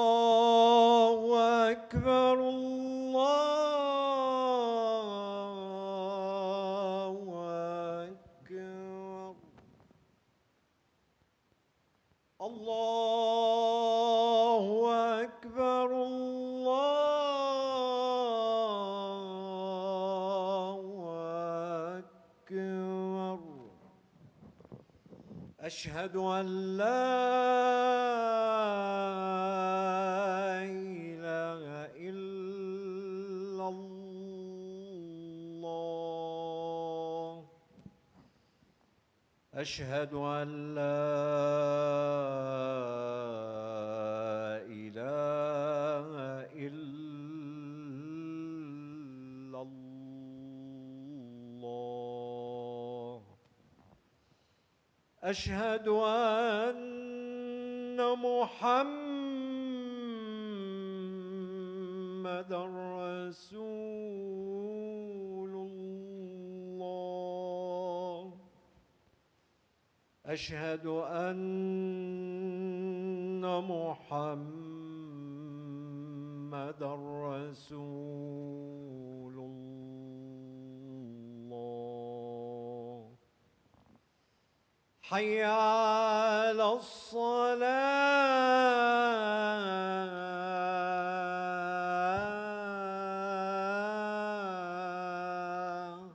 الله أكبر الله أكبر الله أكبر الله أكبر أشهد أن لا إله إلا الله أشهد أن لا إله إلا الله أشهد أن محمدًا رسول الله أشهد أن محمدًا رسول الله حي على الصلاة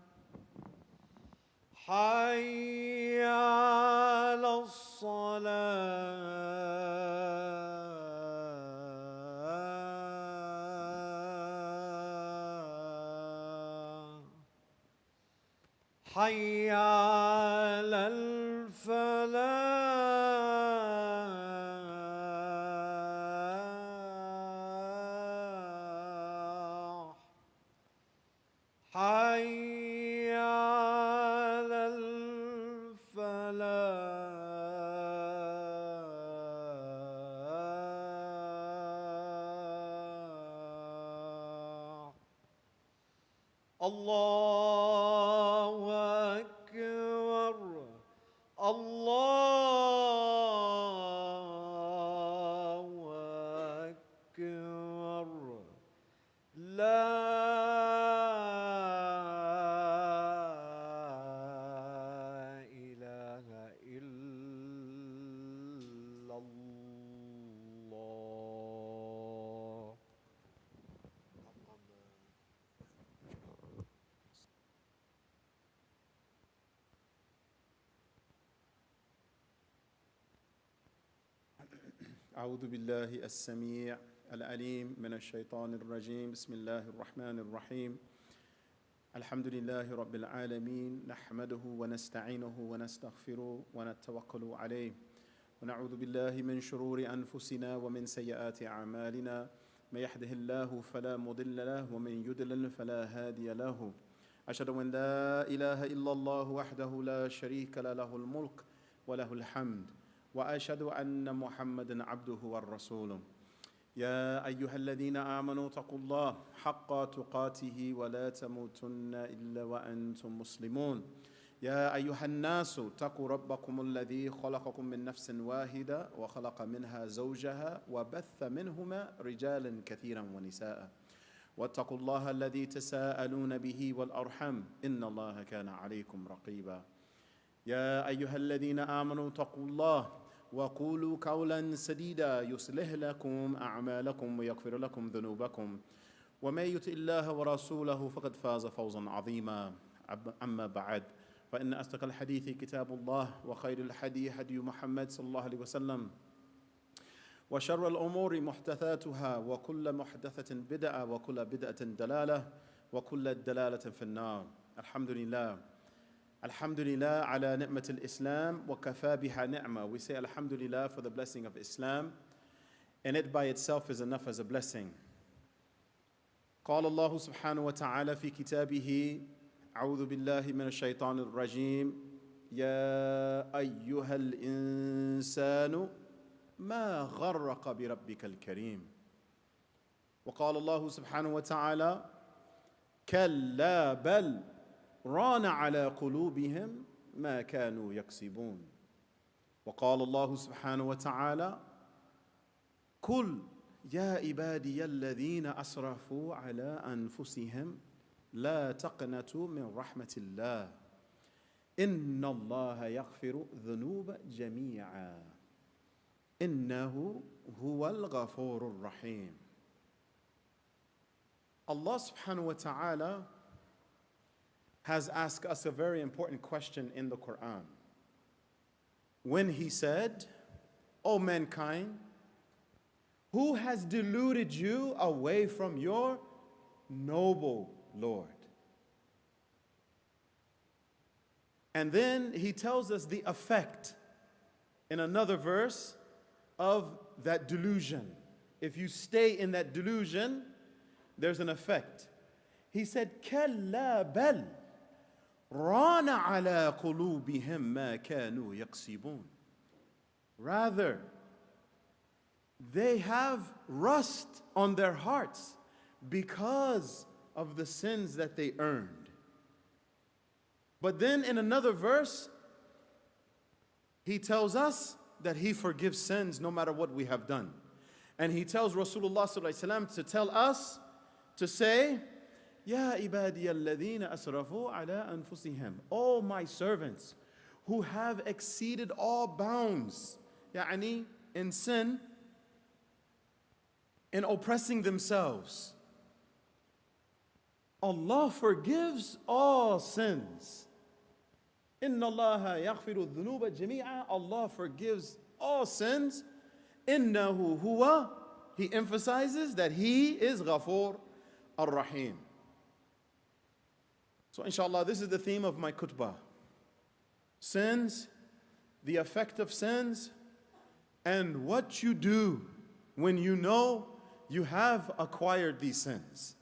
حي على الصلاة حي على الفلاح حي على الفلاح الله أكبر الله أكبر لا إله إلا الله أعوذ بالله السميع العليم من الشيطان الرجيم بسم الله الرحمن الرحيم الحمد لله رب العالمين نحمده ونستعينه ونستغفره ونتوكل عليه ونعوذ بالله من شرور أنفسنا ومن سيئات أعمالنا من يهده الله فلا مضل له ومن يضلل فلا هادي له أشهد أن لا إله إلا الله وحده لا شريك له الملك وله الحمد وأشهد أن محمدًا عبده ورسوله يا أيها الذين آمنوا اتقوا الله حق تقاته ولا تموتن إلا وأنتم مسلمون يا أيها الناس اتقوا ربكم الذي خلقكم من نفس واحدة وخلق منها زوجها وبث منهما رجالا كثيرا ونساء واتقوا الله الذي تساءلون به والأرحم إن الله كان عليكم رقيبا يا أيها الذين آمنوا اتقوا الله وقولوا قولا سديدا يصلح لكم أعمالكم ويغفر لكم ذنوبكم ومن يطع الله ورسوله فقد فاز فوزا عظيما أما بعد فإن أصدق الحديث كتاب الله وخير الهدي هدي محمد صلى الله عليه وسلم وشر الأمور محدثاتها وكل محدثة بدعة وكل بدعة دلالة وكل دلالة في النار Alhamdulillah ala ni'mat al-Islam wa kafa biha ni'ma. We say Alhamdulillah for the blessing of Islam, and it by itself is enough as a blessing. قال الله سبحانه وتعالى في كتابه أعوذ بالله من الشيطان الرجيم يا أيها الإنسان ما غرق بربك الكريم. وقال الله سبحانه وتعالى كلا بل ران على قلوبهم ما كانوا يكسبون. وقال الله سبحانه وتعالى قل يا عبادي الذين أسرفوا على أنفسهم لا تقنطوا من رحمة الله إن الله يغفر الذنوب جميعا إنه هو الغفور الرحيم. Allah subhanahu wa ta'ala has asked us a very important question in the Quran. When he said, O mankind, who has deluded you away from your noble Lord? And then he tells us the effect in another verse of that delusion. If you stay in that delusion, there's an effect. He said, كَلَّا بَلْ رَانَ عَلَى قُلُوبِهِمْ مَا كَانُوا يَكْسِبُونَ. Rather, they have rust on their hearts because of the sins that they earned. But then in another verse, he tells us that he forgives sins no matter what we have done. And he tells Rasulullah sallallahu alaihi wasallam to tell us to say, Ya ibadiya alladhina asrafu ala anfusihim. O my servants who have exceeded all bounds, يعني in sin, in oppressing themselves. Allah forgives all sins. Inna Allah yaghfiru dhunuba jami'a. Allah forgives all sins. Innahu huwa. He emphasizes that He is Ghafur ar-Rahim. So inshallah, this is the theme of my khutbah. Sins, the effect of sins, and what you do when you know you have acquired these sins.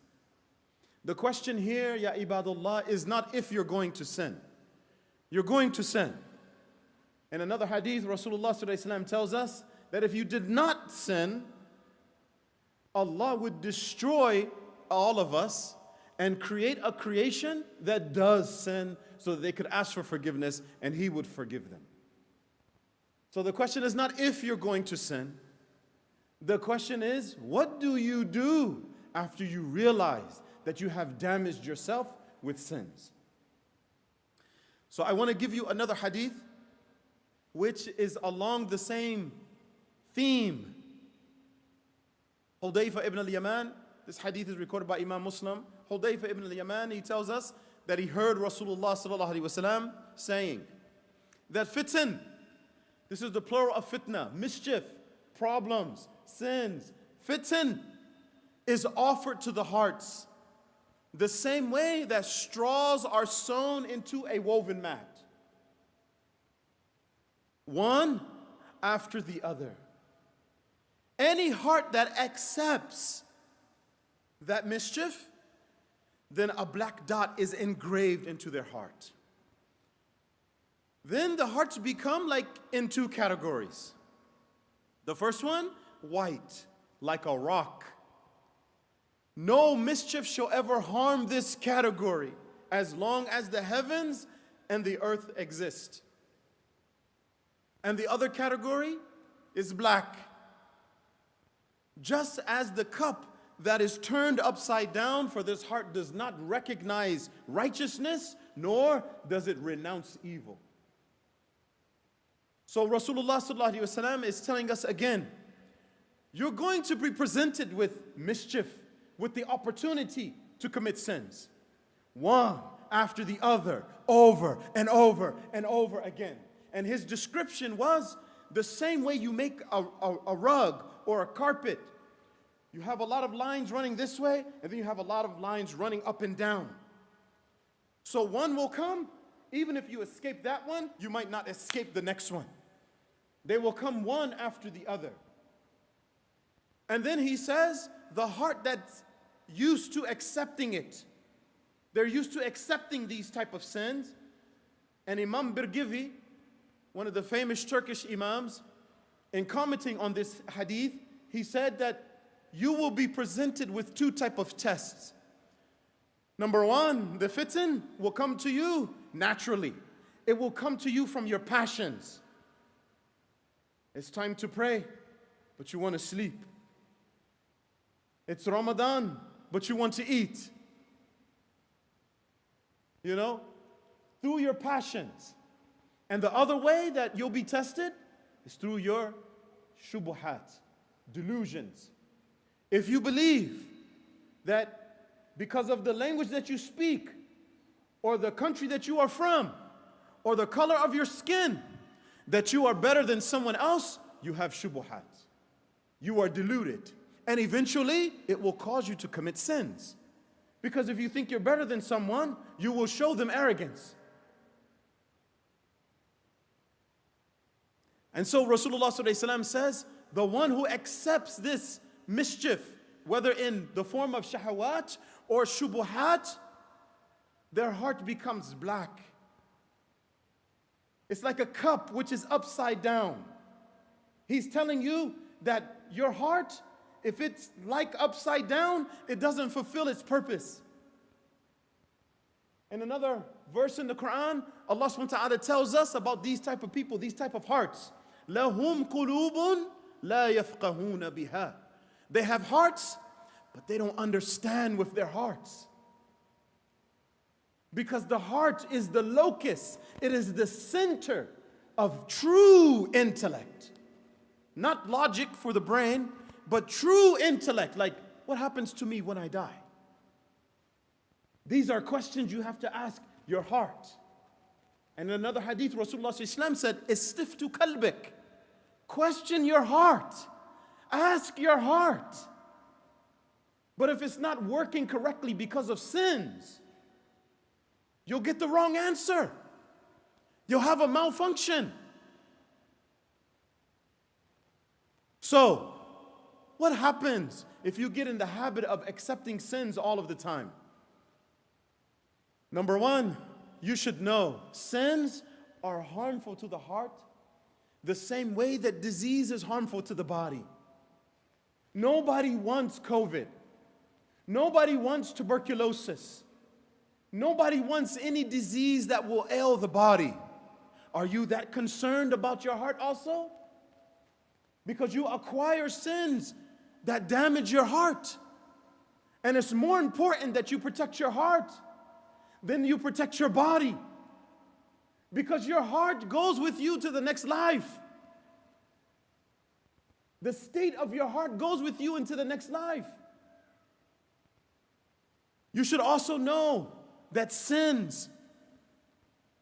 The question here, Ya Ibadullah, is not if you're going to sin. You're going to sin. In another hadith, Rasulullah ﷺ tells us that if you did not sin, Allah would destroy all of us and create a creation that does sin so that they could ask for forgiveness and He would forgive them. So the question is not if you're going to sin. The question is, what do you do after you realize that you have damaged yourself with sins? So I want to give you another hadith which is along the same theme. Hudayfa ibn al-Yaman, this hadith is recorded by Imam Muslim. Hudayfa ibn al-Yaman, he tells us that he heard Rasulullah sallallahu alaihi wasallam saying that fitn, this is the plural of fitna, mischief, problems, sins. Fitn is offered to the hearts the same way that straws are sewn into a woven mat, one after the other. Any heart that accepts that mischief, then a black dot is engraved into their heart. Then the hearts become like in two categories. The first one, white, like a rock. No mischief shall ever harm this category as long as the heavens and the earth exist. And the other category is black. Just as the cup that is turned upside down, for this heart does not recognize righteousness, nor does it renounce evil. So Rasulullah sallallahu alaihi wasallam is telling us again, you're going to be presented with mischief, with the opportunity to commit sins, one after the other, over and over and over again. And his description was the same way you make a rug or a carpet. You have a lot of lines running this way, and then you have a lot of lines running up and down. So one will come, even if you escape that one, you might not escape the next one. They will come one after the other. And then he says, the heart that's used to accepting it, they're used to accepting these type of sins. And Imam Birgivi, one of the famous Turkish imams, in commenting on this hadith, he said that you will be presented with two type of tests. Number one, the fitn will come to you naturally. It will come to you from your passions. It's time to pray, but you want to sleep. It's Ramadan, but you want to eat. You know, through your passions. And the other way that you'll be tested is through your shubuhat, delusions. If you believe that because of the language that you speak, or the country that you are from, or the color of your skin, that you are better than someone else, you have shubuhat. You are deluded. And eventually, it will cause you to commit sins. Because if you think you're better than someone, you will show them arrogance. And so Rasulullah ﷺ says, the one who accepts this mischief, whether in the form of shahawat or shubuhat, their heart becomes black. It's like a cup which is upside down. He's telling you that your heart, if it's like upside down, it doesn't fulfill its purpose. In another verse in the Quran, Allah subhanahu wa ta'ala tells us about these type of people, these type of hearts. لَهُمْ قُلُوبٌ لَا يَفْقَهُونَ بِهَا. They have hearts, but they don't understand with their hearts. Because the heart is the locus, it is the center of true intellect. Not logic for the brain, but true intellect, like what happens to me when I die? These are questions you have to ask your heart. And in another hadith, Rasulullah ﷺ said, Istiftu kalbik. Question your heart. Ask your heart. But if it's not working correctly because of sins, you'll get the wrong answer. You'll have a malfunction. So, what happens if you get in the habit of accepting sins all of the time? Number one, you should know sins are harmful to the heart the same way that disease is harmful to the body. Nobody wants COVID. Nobody wants tuberculosis. Nobody wants any disease that will ail the body. Are you that concerned about your heart also? Because you acquire sins that damage your heart. And it's more important that you protect your heart than you protect your body. Because your heart goes with you to the next life. The state of your heart goes with you into the next life. You should also know that sins,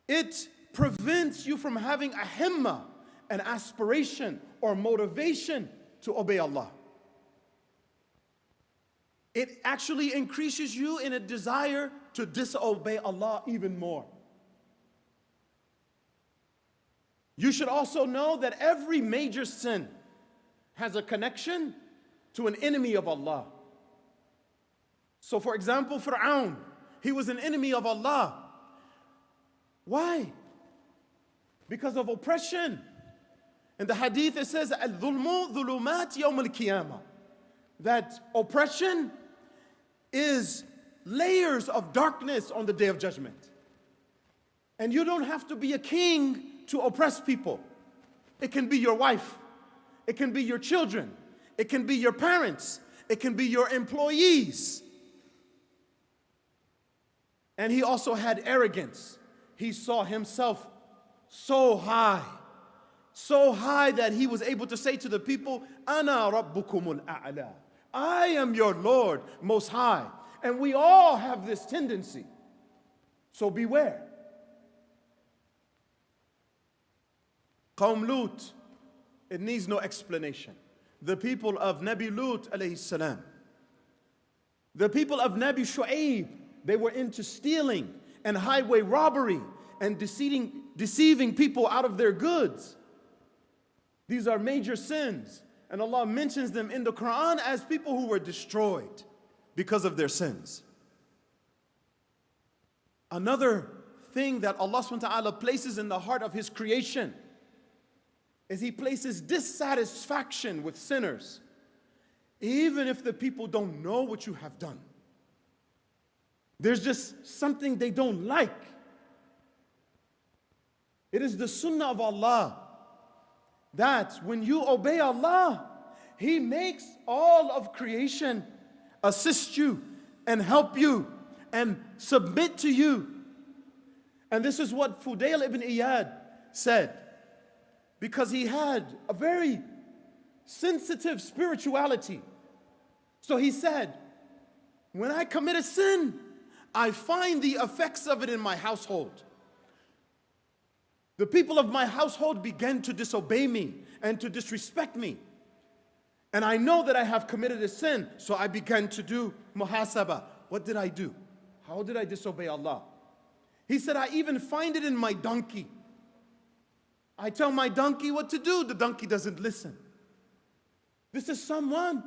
it prevents you from having a himma, an aspiration or motivation to obey Allah. It actually increases you in a desire to disobey Allah even more. You should also know that every major sin has a connection to an enemy of Allah. So for example, Fir'aun, he was an enemy of Allah. Why? Because of oppression. In the hadith it says, Al-dhulmu dhulumat yawm al-qiyamah. That oppression is layers of darkness on the day of judgment. And you don't have to be a king to oppress people. It can be your wife. It can be your children. It can be your parents. It can be your employees. And he also had arrogance. He saw himself so high that he was able to say to the people, Ana rabbukumul a'la. I am your Lord most high. And we all have this tendency. So beware. Qawm Lut, it needs no explanation. The people of Nabi Lut alayhi salam. The people of Nabi Shu'aib, they were into stealing and highway robbery and deceiving people out of their goods. These are major sins. And Allah mentions them in the Quran as people who were destroyed because of their sins. Another thing that Allah subhanahu wa ta'ala places in the heart of His creation is He places dissatisfaction with sinners, even if the people don't know what you have done. There's just something they don't like. It is the sunnah of Allah that when you obey Allah, He makes all of creation assist you and help you and submit to you. And this is what Fudail ibn Iyad said, because he had a very sensitive spirituality. So he said, when I commit a sin, I find the effects of it in my household. The people of my household began to disobey me and to disrespect me. And I know that I have committed a sin, so I began to do muhasaba. What did I do? How did I disobey Allah? He said, I even find it in my donkey. I tell my donkey what to do, the donkey doesn't listen. This is someone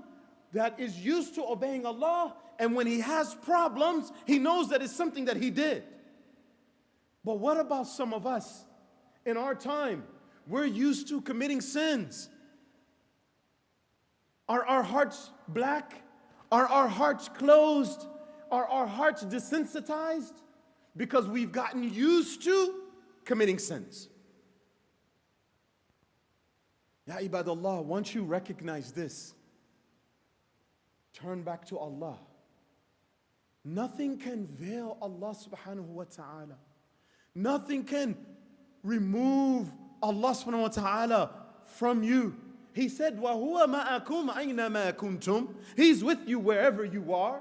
that is used to obeying Allah, and when he has problems, he knows that it's something that he did. But what about some of us? In our time, we're used to committing sins. Are our hearts black? Are our hearts closed? Are our hearts desensitized? Because we've gotten used to committing sins. Ya ibadallah, once you recognize this, turn back to Allah. Nothing can veil Allah subhanahu wa ta'ala. Nothing can remove Allah subhanahu wa ta'ala from you. He said, وَهُوَ مَعَكُمْ أَيْنَمَا كُنْتُمْ. He's with you wherever you are.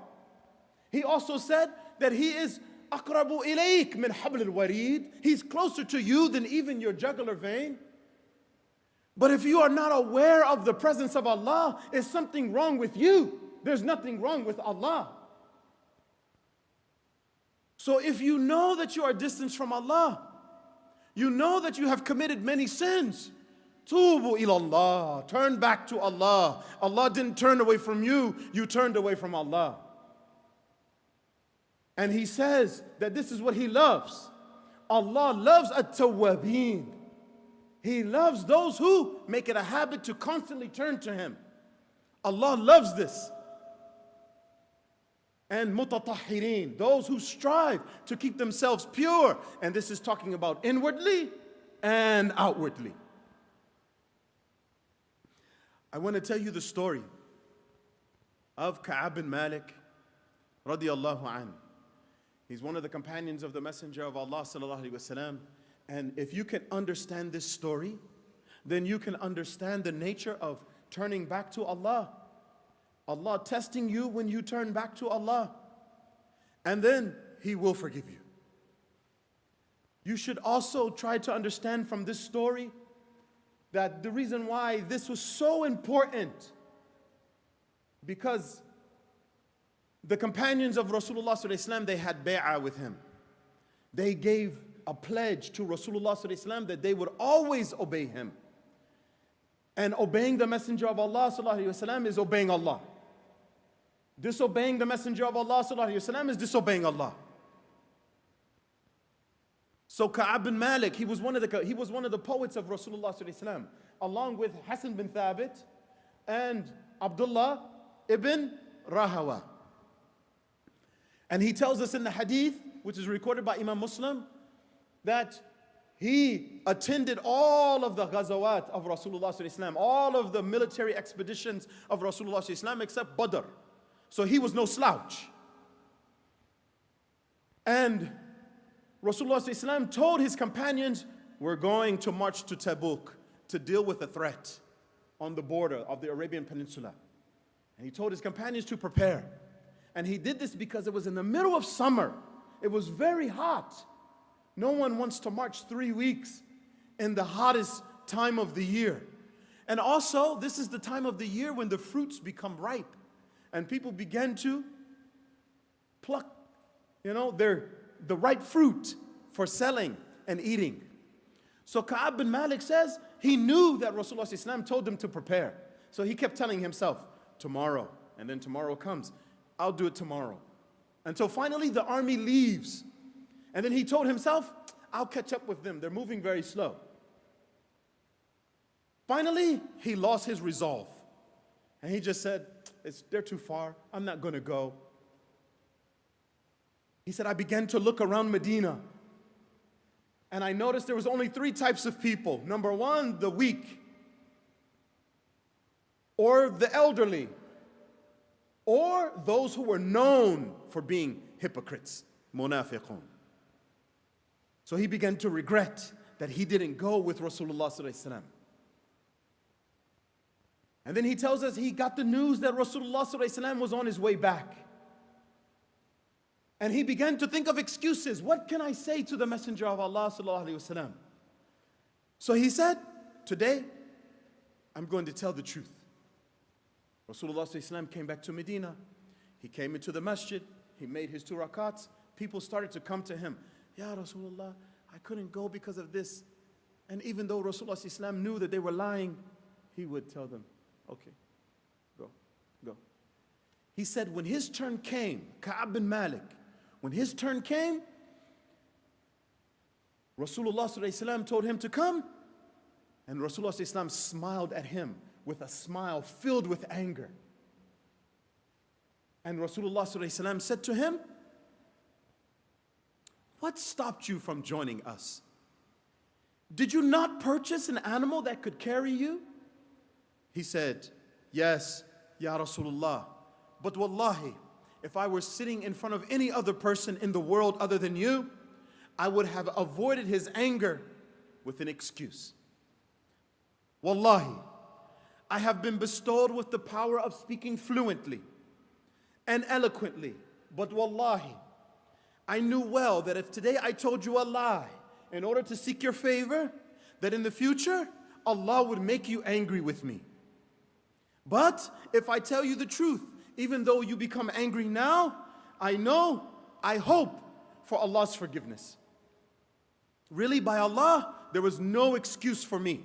He also said that He is أَقْرَبُ إِلَيْكَ مِنْ حَبْلِ الْوَرِيدِ. He's closer to you than even your jugular vein. But if you are not aware of the presence of Allah, is something wrong with you? There's nothing wrong with Allah. So if you know that you are distant from Allah, you know that you have committed many sins, Tubu ilallah, turn back to Allah. Allah didn't turn away from you, you turned away from Allah. And He says that this is what He loves. Allah loves at-tawwabin. He loves those who make it a habit to constantly turn to Him. Allah loves this. And mutatahhirin, those who strive to keep themselves pure. And this is talking about inwardly and outwardly. I want to tell you the story of Ka'ab bin Malik radiyallahu anhu. He's one of the companions of the Messenger of Allah sallallahu alaihi wasallam. And if you can understand this story, then you can understand the nature of turning back to Allah. Allah testing you when you turn back to Allah. And then He will forgive you. You should also try to understand from this story that the reason why this was so important, because the companions of Rasulullah sallallahu alaihi wasallam, they had bay'ah with him. They gave a pledge to Rasulullah sallallahu alaihi wasallam that they would always obey him. And obeying the Messenger of Allah sallallahu alaihi wasallam is obeying Allah. Disobeying the Messenger of Allah sallallahu alaihi wasallam is disobeying Allah. So Ka'ab bin Malik, he was one of the poets of Rasulullah sallallahu alaihi wasallam, along with Hassan bin Thabit and Abdullah ibn Rahawa. And he tells us in the hadith, which is recorded by Imam Muslim, that he attended all of the ghazawat of Rasulullah sallallahu alaihi wasallam, all of the military expeditions of Rasulullah sallallahu alaihi wasallam except Badr. So he was no slouch. And Rasulullah sallallahu alaihi wasallam told his companions, we're going to march to Tabuk to deal with a threat on the border of the Arabian Peninsula. And he told his companions to prepare. And he did this because it was in the middle of summer. It was very hot. No one wants to march 3 weeks in the hottest time of the year. And also, this is the time of the year when the fruits become ripe. And people begin to pluck, the ripe fruit for selling and eating. So Ka'ab bin Malik says he knew that Rasulullah sallallahu alaihi wasallam told him to prepare. So he kept telling himself, tomorrow, and then tomorrow comes. I'll do it tomorrow. Until finally the army leaves. And then he told himself, I'll catch up with them. They're moving very slow. Finally, he lost his resolve. And he just said, they're too far. I'm not going to go. He said, I began to look around Medina. And I noticed there was only 3 types of people. Number 1, the weak, or the elderly, or those who were known for being hypocrites, munafiqun. So he began to regret that he didn't go with Rasulullah sallallahu alaihi wasallam. And then he tells us he got the news that Rasulullah sallallahu alaihi wasallam was on his way back. And he began to think of excuses. What can I say to the Messenger of Allah sallallahu alaihi wasallam? So he said, today I'm going to tell the truth. Rasulullah sallallahu alaihi wasallam came back to Medina. He came into the masjid. He made his 2 rakats. People started to come to him. Ya Rasulullah, I couldn't go because of this. And even though Rasulullah sallallahu alaihi wasallam knew that they were lying, he would tell them, okay, go. He said when his turn came, Ka'ab bin Malik, when his turn came, Rasulullah sallallahu alaihi wasallam told him to come, and Rasulullah sallallahu alaihi wasallam smiled at him with a smile filled with anger. And Rasulullah sallallahu alaihi wasallam said to him, what stopped you from joining us? Did you not purchase an animal that could carry you? He said, yes, Ya Rasulullah, but wallahi, if I were sitting in front of any other person in the world other than you, I would have avoided his anger with an excuse. Wallahi, I have been bestowed with the power of speaking fluently and eloquently, but wallahi, I knew well that if today I told you a lie in order to seek your favor, that in the future, Allah would make you angry with me. But if I tell you the truth, even though you become angry now, I hope for Allah's forgiveness. Really, by Allah, there was no excuse for me.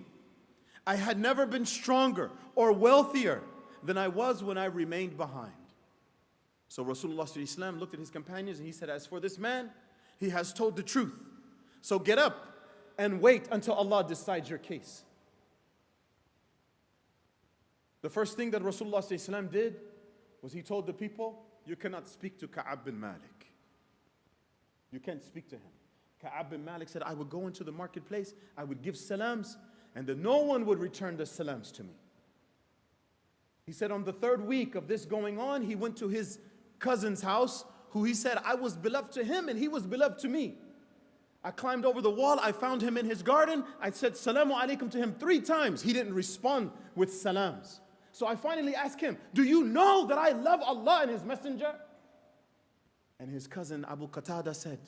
I had never been stronger or wealthier than I was when I remained behind. So Rasulullah sallallahu alaihi wasallam looked at his companions and he said, as for this man, he has told the truth. So get up and wait until Allah decides your case. The first thing that Rasulullah sallallahu alaihi wasallam did was he told the people, you cannot speak to Ka'ab bin Malik. You can't speak to him. Ka'ab bin Malik said, I would go into the marketplace, I would give salams, and then no one would return the salams to me. He said on the 3rd week of this going on, he went to his cousin's house, who he said, I was beloved to him and he was beloved to me. I climbed over the wall, I found him in his garden, I said salamu alaikum to him 3 times. He didn't respond with salams. So I finally asked him, do you know that I love Allah and his messenger? And his cousin Abu Qatada said,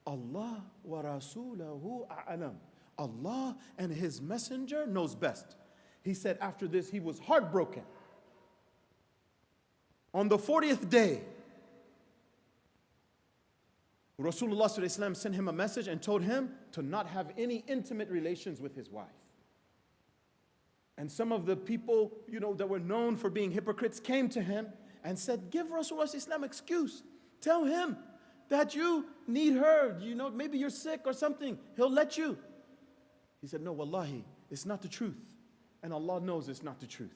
Allah wa rasulahu a'lam. Allah and his messenger knows best. He said after this he was heartbroken. On the 40th day, Rasulullah sallallahu alaihi wasallam sent him a message and told him to not have any intimate relations with his wife. And some of the people, that were known for being hypocrites came to him and said, give Rasulullah sallallahu alaihi wasallam excuse. Tell him that you need her. Maybe you're sick or something. He'll let you. He said, no, wallahi, it's not the truth. And Allah knows it's not the truth.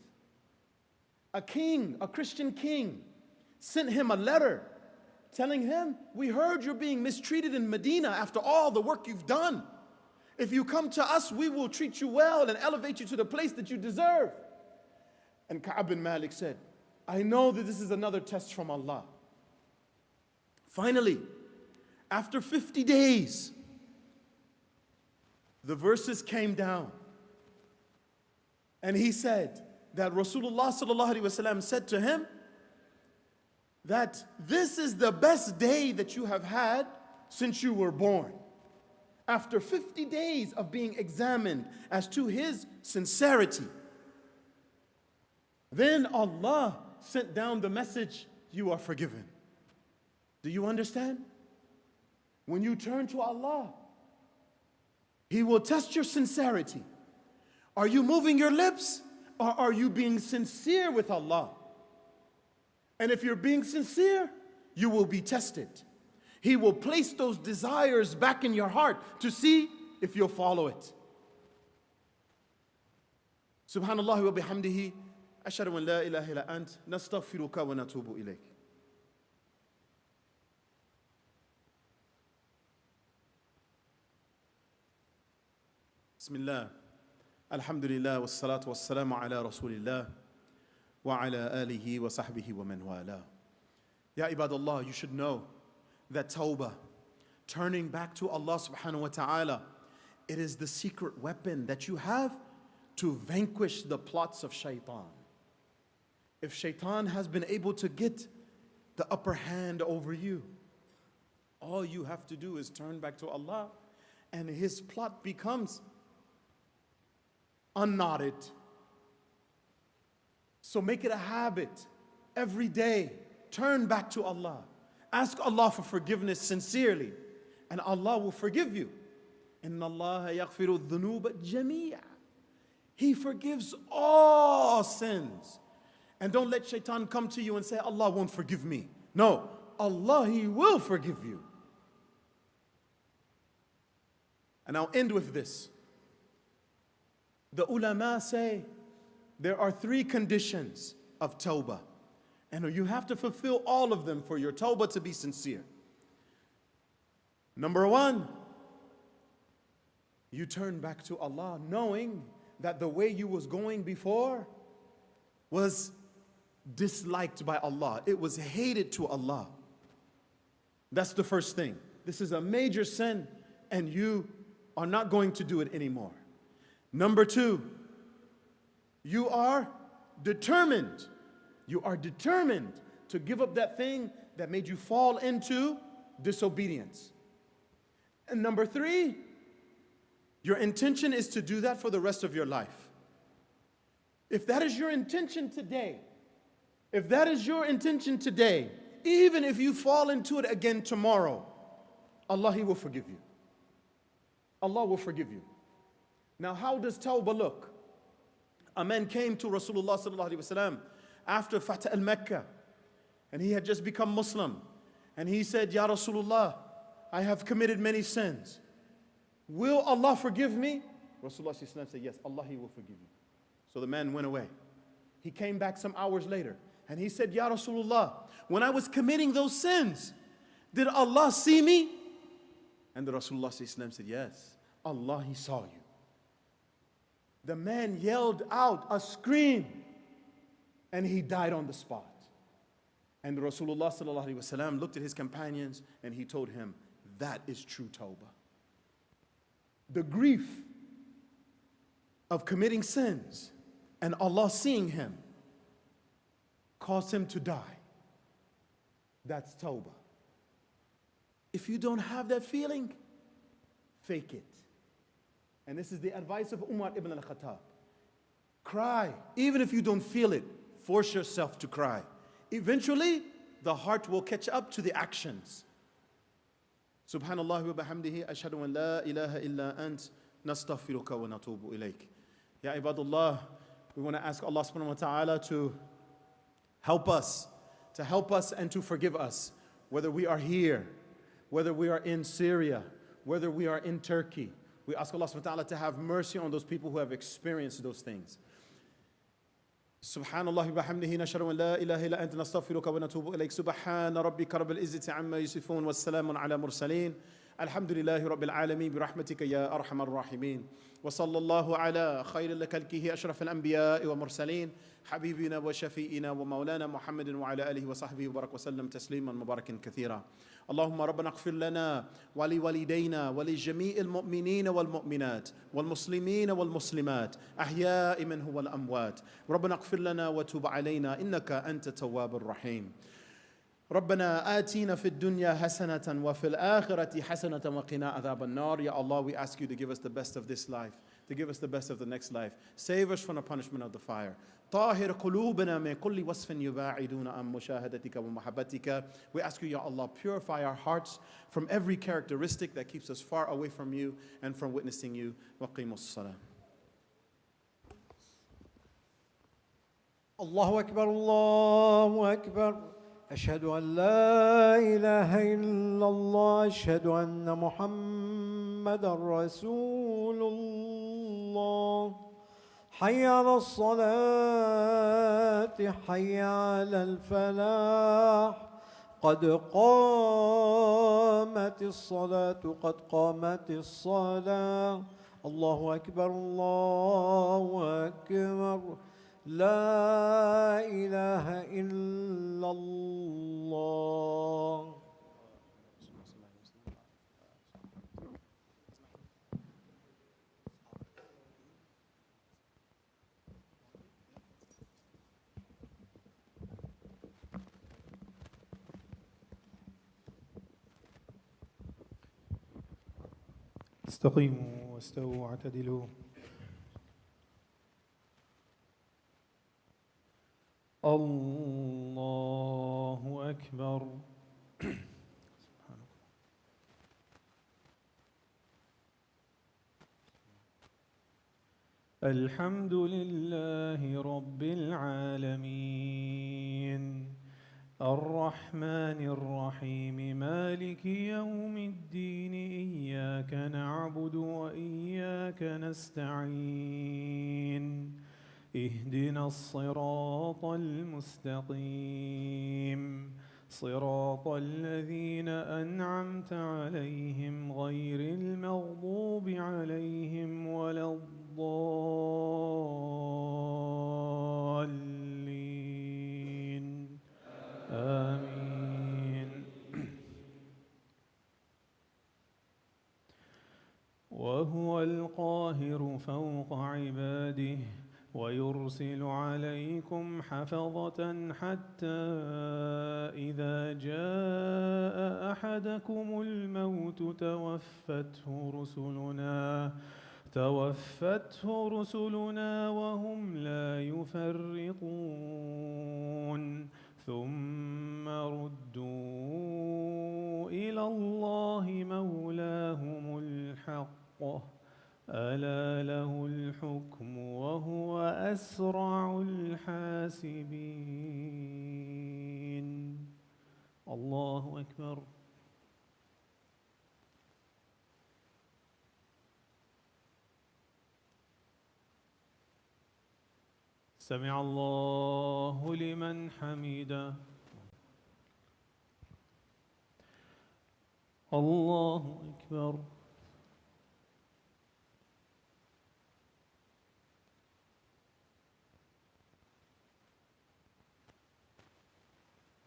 A king, a Christian king, sent him a letter telling him, we heard you're being mistreated in Medina after all the work you've done. If you come to us, we will treat you well and elevate you to the place that you deserve. And Ka'ab bin Malik said, I know that this is another test from Allah. Finally, after 50 days, the verses came down. And he said that Rasulullah sallallahu alaihi wasallam said to him that this is the best day that you have had since you were born. After 50 days of being examined as to his sincerity, then Allah sent down the message, you are forgiven. Do you understand? When you turn to Allah, He will test your sincerity. Are you moving your lips or are you being sincere with Allah? And if you're being sincere, you will be tested. He will place those desires back in your heart to see if you'll follow it. Subhanallah wa bihamdihi, ashhadu an la ilaha illa ant, nastaghfiruka wa natubu ilayk. Bismillah, alhamdulillah, wassalatu wassalamu ala rasulillah, وعلى آله وصحبه ومن والاه. Ya ibadallah, you should know that Tauba, turning back to Allah subhanahu wa ta'ala, it is the secret weapon that you have to vanquish the plots of shaitan. If shaitan has been able to get the upper hand over you, all you have to do is turn back to Allah and his plot becomes unknotted. So make it a habit every day. Turn back to Allah. Ask Allah for forgiveness sincerely, and Allah will forgive you. Inna Allah yaghfiru dhunuba jami'a. He forgives all sins. And don't let shaitan come to you and say, Allah won't forgive me. No, Allah, He will forgive you. And I'll end with this. The ulama say there are 3 conditions of tawbah, and you have to fulfill all of them for your tawbah to be sincere. Number 1, you turn back to Allah knowing that the way you was going before was disliked by Allah. It was hated to Allah. That's the first thing. This is a major sin and you are not going to do it anymore. Number 2, you are determined. You are determined to give up that thing that made you fall into disobedience. And number 3, your intention is to do that for the rest of your life. If that is your intention today, even if you fall into it again tomorrow, Allah, He will forgive you. Allah will forgive you. Now, how does tawbah look? A man came to Rasulullah sallallahu alaihi wasallam after Fath al-Makkah, and he had just become Muslim, and he said, Ya Rasulullah, I have committed many sins. Will Allah forgive me? Rasulullah said, yes, Allah, He will forgive you. So the man went away. He came back some hours later, and he said, Ya Rasulullah, when I was committing those sins, did Allah see me? And the Rasulullah said, yes, Allah, He saw you. The man yelled out a scream, and he died on the spot. And Rasulullah sallallahu alaihi wasallam looked at his companions, and he told him, that is true tawbah. The grief of committing sins and Allah seeing him caused him to die. That's tawbah. If you don't have that feeling, fake it. And this is the advice of Umar ibn al-Khattab. Cry. Even if you don't feel it, force yourself to cry. Eventually, the heart will catch up to the actions. Subhanallah wa bihamdihi, ashhadu an la ilaha illa ant, nastaghfiruka wa natubu ilayk. Ya ibadullah, we want to ask Allah subhanahu wa ta'ala to help us and to forgive us, whether we are here, whether we are in Syria, whether we are in Turkey. We ask Allah subhanahu wa ta'ala to have mercy on those people who have experienced those things. Subhanallah wa bihamdihi, nashhadu an la ilaha illa anta, nastaghfiruka wa natubu ilayk. Subhana rabbika rabbil izzati amma yasifun, wassalamun ala mursaleen. Alhamdulillahi rabbil alameen, bi rahmatika ya arhamar rahimin. Wa sallallahu ala khayril khalqihi ashrafil anbiya'i wa mursaleen, habibina wa shafi'ina wa maulana Muhammadin wa ala alihi wa sahbihi wa barak wa sallam tasliman mubarakan kathira. اللهم ربنا اغفر لنا ولوالدينا ولجميع المؤمنين والمؤمنات والمسلمين والمسلمات أحياء منهم والأموات. ربنا اغفر لنا وتب علينا إنك أنت التواب الرحيم. ربنا آتينا في الدنيا حسنة وفي الآخرة حسنة وقنا عذاب النار. Ya Allah, we ask you to give us the best of this life, to give us the best of the next life. Save us from the punishment of the fire. طاهر قلوبنا من كل وصف يباعدون عن مشاهدتك ومحبتك. We ask you, Ya Allah, purify our hearts from every characteristic that keeps us far away from you and from witnessing you. وقيموا الصلاة. Allahu Akbar, Allahu Akbar. أشهد أن لا إله إلا الله أشهد أن محمد رسول الله حي على الصلاة حي على الفلاح قد قامت الصلاة قد قامت الصلاة الله أكبر الله أكبر لا إله إلا الله. استقيموا واستووا واعتدلوا. الله أكبر. الحمد لله رب العالمين الرحمن الرحيم مالك يوم الدين إياك نعبد وإياك نستعين اهدنا الصراط المستقيم صراط الذين أنعمت عليهم غير المغضوب عليهم ولا الضالين آمين. وهو القاهر فوق عباده ويرسل عليكم حفظة حتى إذا جاء أحدكم الموت توفته رسلنا وهم لا يفرطون ثم ردوا إلى الله مولاهم الحق ألا له الحكم وهو أسرع الحاسبين. الله أكبر. سمع الله لمن حمده. الله أكبر.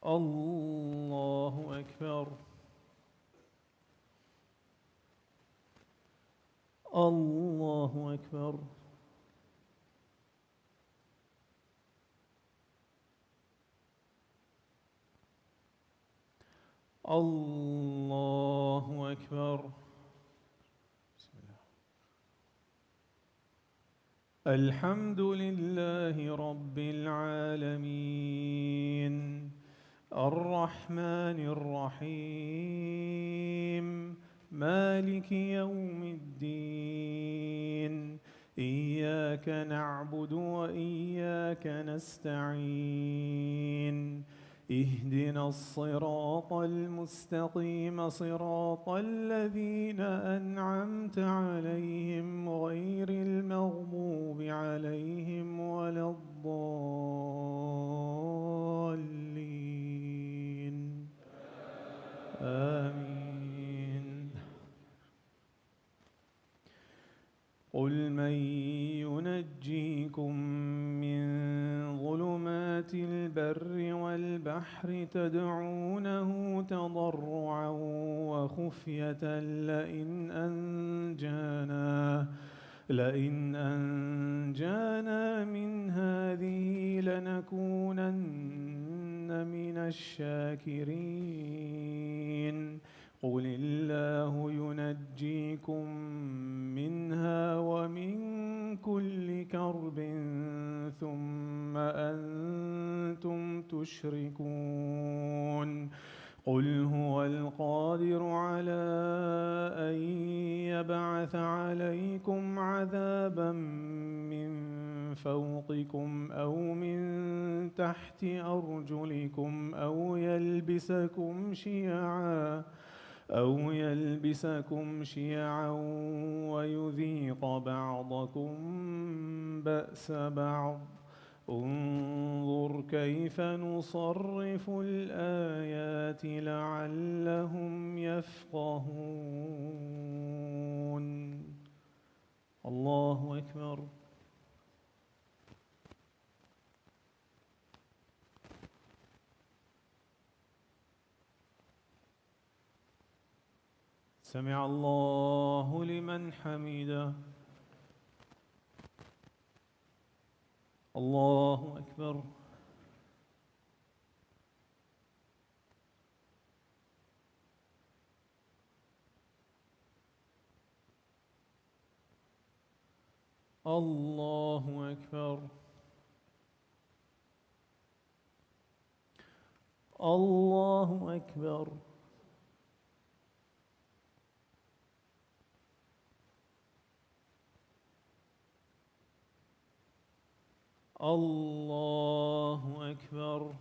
الله أكبر. الله أكبر. الله أكبر. بسم الله. الحمد لله رب العالمين الرحمن الرحيم مالك يوم الدين إياك نعبد وإياك نستعين اهدنا الصراط المستقيم صراط الذين أنعمت عليهم غير المغضوب عليهم ولا الضالين آمين. قل من ينجيكم من ظلمات البر والبحر تدعونه تضرعا وخفية لئن أنجانا من هذه لنكونن من الشاكرين. قل الله ينجيكم منها ومن كل كرب ثم أنتم تشركون. قل هو القادر على أن يبعث عليكم عذابا من فوقكم أو من تحت أرجلكم أو يلبسكم شيعا ويذيق بعضكم بأس بعض. انظر كيف نصرف الآيات لعلهم يفقهون. الله أكبر. سمع الله لمن حمده. الله أكبر. الله أكبر. الله أكبر. الله أكبر.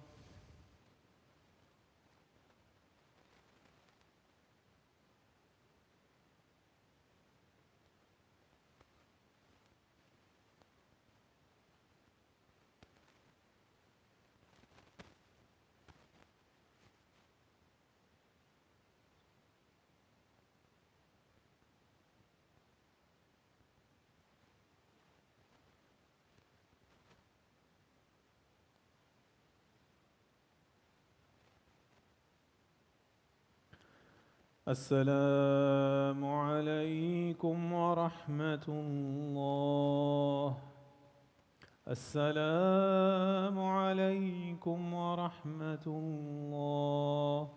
السلام عليكم ورحمة الله. السلام عليكم ورحمة الله.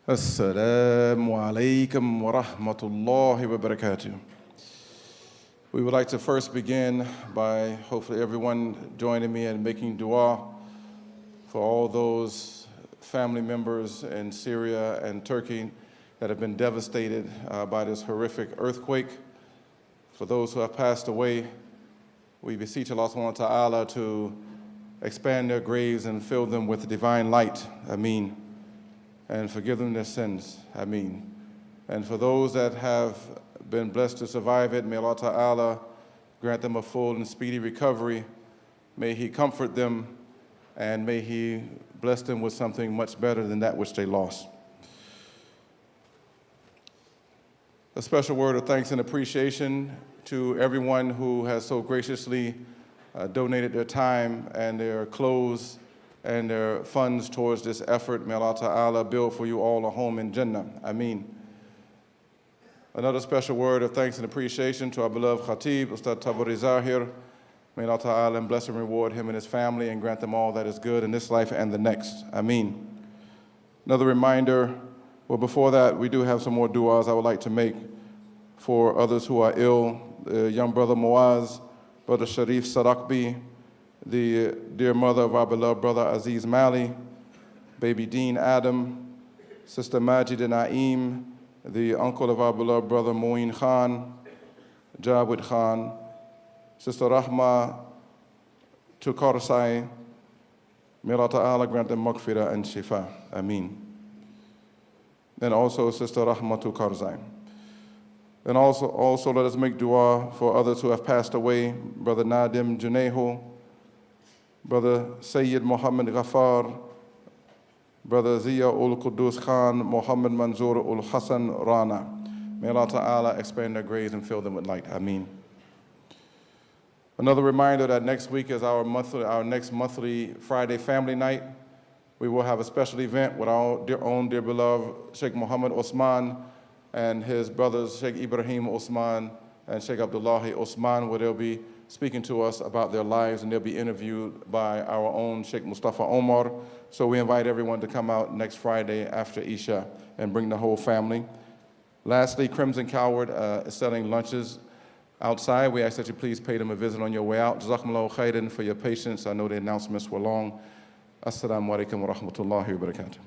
Assalamu alaikum wa rahmatullahi wa barakatuh. We would like to first begin by hopefully everyone joining me in making dua for all those family members in Syria and Turkey that have been devastated by this horrific earthquake. For those who have passed away, we beseech Allah subhanahu wa ta'ala to expand their graves and fill them with divine light. Ameen. And forgive them their sins. Ameen. And for those that have been blessed to survive it, may Allah Ta'ala grant them a full and speedy recovery. May He comfort them, and may He bless them with something much better than that which they lost. A special word of thanks and appreciation to everyone who has so graciously donated their time and their clothes and their funds towards this effort. May Allah Ta'ala build for you all a home in Jannah. Ameen. Another special word of thanks and appreciation to our beloved Khatib, Ustad Tabari Zahir. May Allah Ta'ala bless and reward him and his family and grant them all that is good in this life and the next. Ameen. Another reminder, well, before that, we do have some more du'as I would like to make for others who are ill. Young brother Muaz, brother Sharif Sarakbi, the dear mother of our beloved brother Aziz Mali, baby Dean Adam, sister Majid Naeem, the uncle of our beloved brother Moeen Khan, Jawed Khan, sister Rahma Tukarsai. May Allah Ta'ala grant them maghfirah and shifa. Ameen. And also sister Rahma Tukarsai. And also let us make dua for others who have passed away, brother Nadim Juneho, brother Sayyid Muhammad Ghaffar, brother Zia ul Qudus Khan, Muhammad Manzoor ul Hassan Rana. May Allah Ta'ala expand their graves and fill them with light. Ameen. Another reminder that next week is our next monthly Friday family night. We will have a special event with our own dear beloved Sheikh Muhammad Osman and his brothers Sheikh Ibrahim Osman and Sheikh Abdullahi Osman, where they'll be speaking to us about their lives, and they'll be interviewed by our own Sheikh Mustafa Omar. So we invite everyone to come out next Friday after Isha and bring the whole family. Lastly, Crimson Coward is selling lunches outside. We ask that you please pay them a visit on your way out. Jazakumullahu khairan for your patience. I know the announcements were long. Assalamu alaikum wa rahmatullahi wa barakatuh.